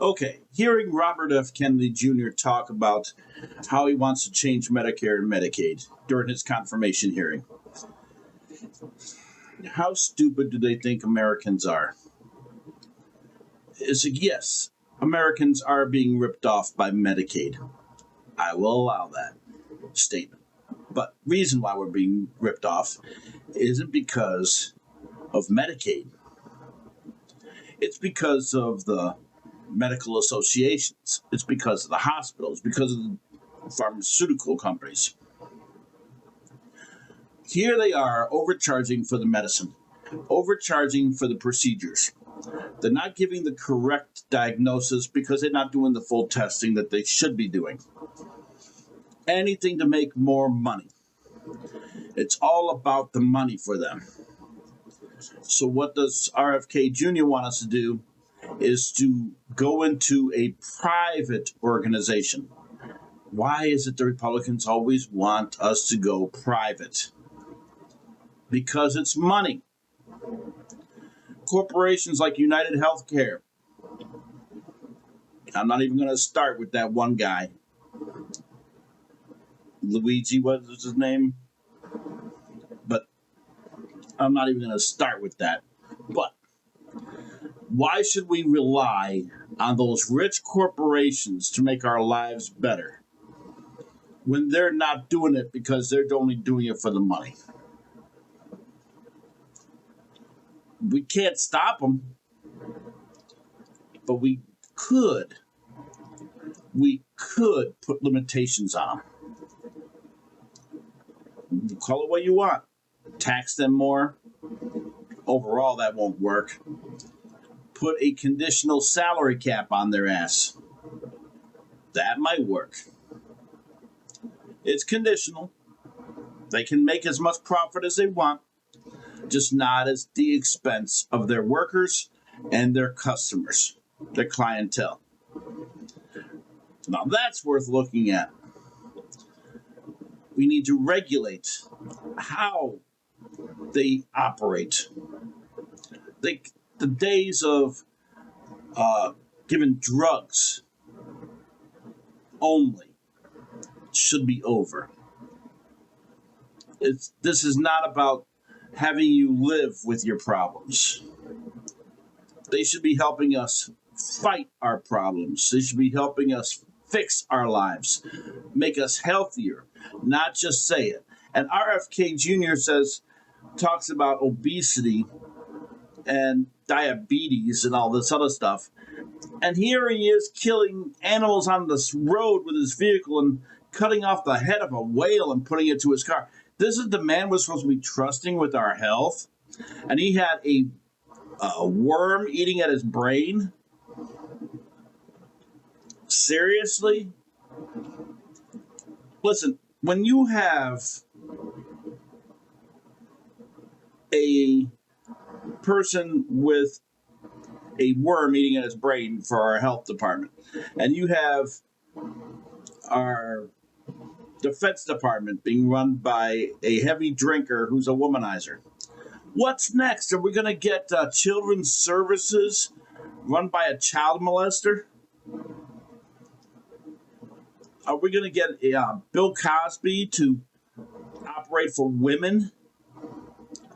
Okay, hearing Robert F. Kennedy Jr. talk about how he wants to change Medicare and Medicaid during his confirmation hearing. How stupid do they think Americans are? Is it yes, Americans are being ripped off by Medicaid. I will allow that statement. But reason why we're being ripped off isn't because of Medicaid. It's because of the medical associations. It's because of the hospitals, because of the pharmaceutical companies. Here they are overcharging for the medicine, overcharging for the procedures. They're not giving the correct diagnosis because they're not doing the full testing that they should be doing. Anything to make more money. It's all about the money for them. So what does RFK Jr. want us to do is to go into a private organization. Why is it the Republicans always want us to go private? Because it's money. Corporations like United Healthcare. I'm not even going to start with that one guy. Luigi, what was his name? But I'm not even going to start with that. But why should we rely on those rich corporations to make our lives better when they're not doing it because they're only doing it for the money? We can't stop them, but we could put limitations on them. Call it what you want. Tax them more. Overall, that won't work. Put a conditional salary cap on their ass. That might work. It's conditional. They can make as much profit as they want, just not at the expense of their workers and their customers, their clientele. Now that's worth looking at. We need to regulate how they operate. The days of giving drugs only should be over. This is not about having you live with your problems. They should be helping us fight our problems. They should be helping us fix our lives, make us healthier, not just say it. And RFK Jr. talks about obesity and diabetes and all this other stuff. And here he is killing animals on this road with his vehicle and cutting off the head of a whale and putting it to his car. This is the man we're supposed to be trusting with our health. And he had a worm eating at his brain. Seriously? Listen, when you have a person with a worm eating at his brain for our health department, and you have our Defense Department being run by a heavy drinker who's a womanizer. What's next? Are we going to get children's services run by a child molester? Are we going to get Bill Cosby to operate for women,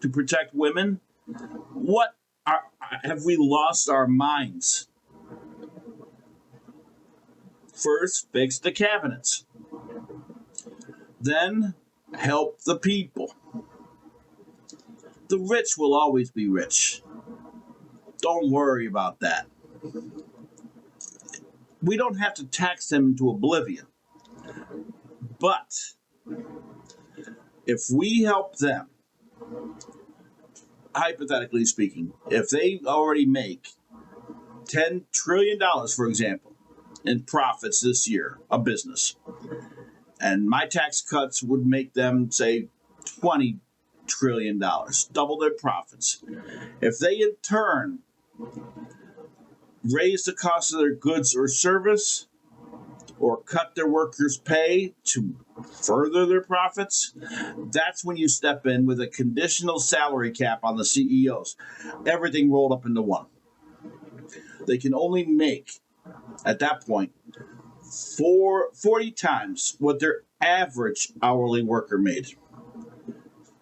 to protect women? Have we lost our minds? First, fix the cabinets. Then, help the people. The rich will always be rich. Don't worry about that. We don't have to tax them into oblivion. But if we help them, hypothetically speaking, if they already make $10 trillion, for example, in profits this year, a business, and my tax cuts would make them, say, $20 trillion, double their profits. If they, in turn, raise the cost of their goods or service, or cut their workers' pay to further their profits, that's when you step in with a conditional salary cap on the CEOs. Everything rolled up into one. They can only make at that point 40 times what their average hourly worker made.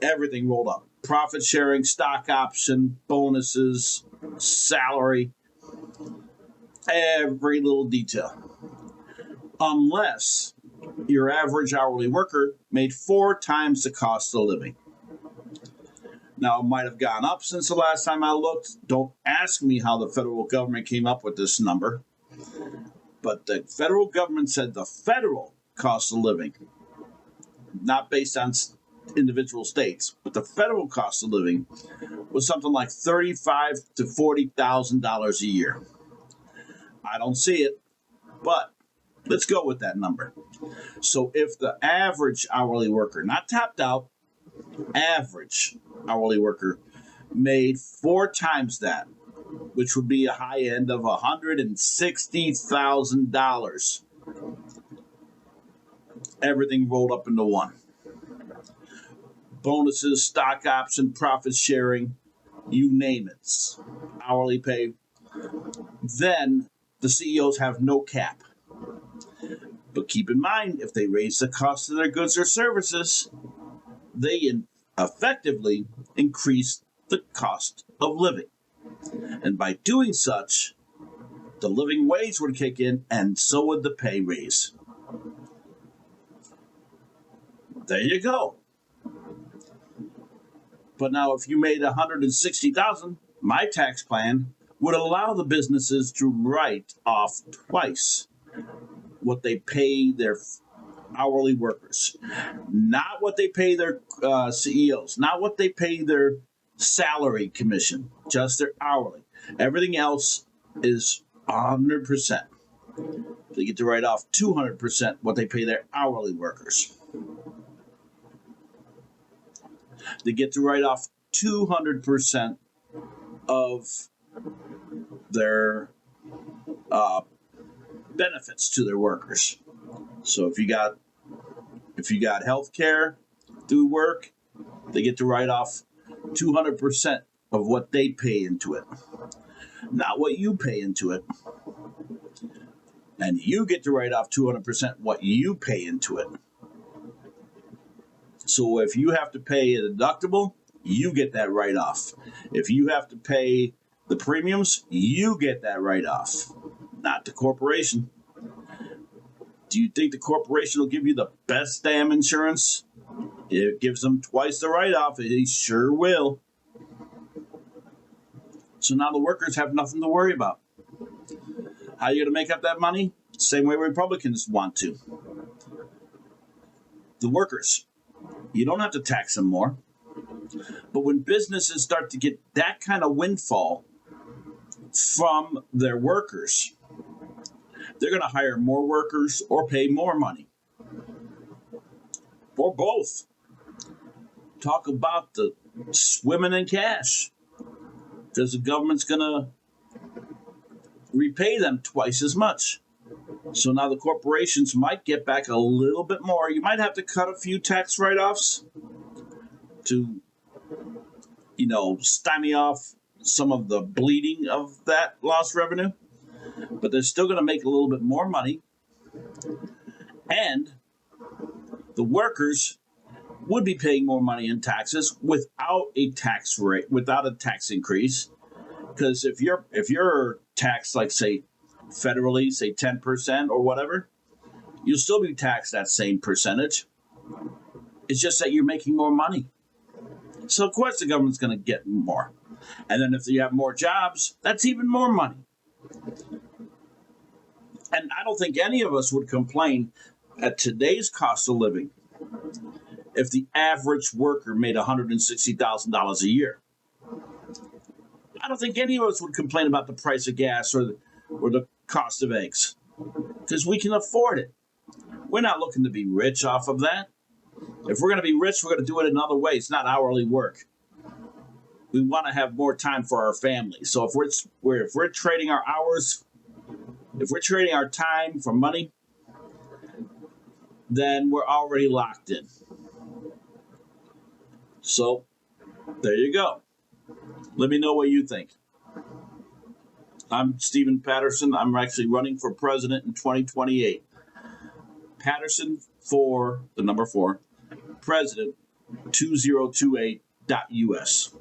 Everything rolled up. Profit sharing, stock option, bonuses, salary, every little detail. Unless your average hourly worker made 4 times the cost of living. Now, it might have gone up since the last time I looked. Don't ask me how the federal government came up with this number. But the federal government said the federal cost of living, not based on individual states, but the federal cost of living was something like $35,000 to $40,000 a year. I don't see it, but let's go with that number. So if the average hourly worker, not tapped out, average hourly worker made 4 times that, which would be a high end of $160,000, everything rolled up into one. Bonuses, stock option, profit sharing, you name it, hourly pay. Then the CEOs have no cap. But keep in mind, if they raise the cost of their goods or services, they effectively increase the cost of living. And by doing such, the living wage would kick in, and so would the pay raise. There you go. But now, if you made $160,000, my tax plan would allow the businesses to write off twice what they pay their hourly workers, not what they pay their CEOs, not what they pay their salary commission, just their hourly. Everything else is 100%. They get to write off 200% what they pay their hourly workers. They get to write off 200% of their benefits to their workers. So if you got health care through work, they get to write off 200% of what they pay into it, not what you pay into it. And you get to write off 200% what you pay into it. So if you have to pay a deductible, you get that write-off. If you have to pay the premiums, you get that write-off, not the corporation. Do you think the corporation will give you the best damn insurance? It gives them twice the write-off. It sure will. So now the workers have nothing to worry about. How are you going to make up that money? Same way Republicans want to. The workers. You don't have to tax them more. But when businesses start to get that kind of windfall from their workers, they're going to hire more workers or pay more money. Or both. Talk about the swimming in cash. Because the government's going to repay them twice as much. So now the corporations might get back a little bit more. You might have to cut a few tax write-offs to, stymie off some of the bleeding of that lost revenue. But they're still going to make a little bit more money. And the workers would be paying more money in taxes without a tax rate, without a tax increase. Because if you're taxed, like, say, federally, say 10% or whatever, you'll still be taxed that same percentage. It's just that you're making more money. So, of course, the government's going to get more. And then if you have more jobs, that's even more money. And I don't think any of us would complain at today's cost of living if the average worker made $160,000 a year. I don't think any of us would complain about the price of gas or the cost of eggs, because we can afford it. We're not looking to be rich off of that. If we're going to be rich, we're going to do it another way. It's not hourly work. We want to have more time for our family. So if we're trading our hours, if we're trading our time for money, then we're already locked in. So there you go. Let me know what you think. I'm Stephen Patterson. I'm actually running for president in 2028. Patterson for the number 4, president 2028.us.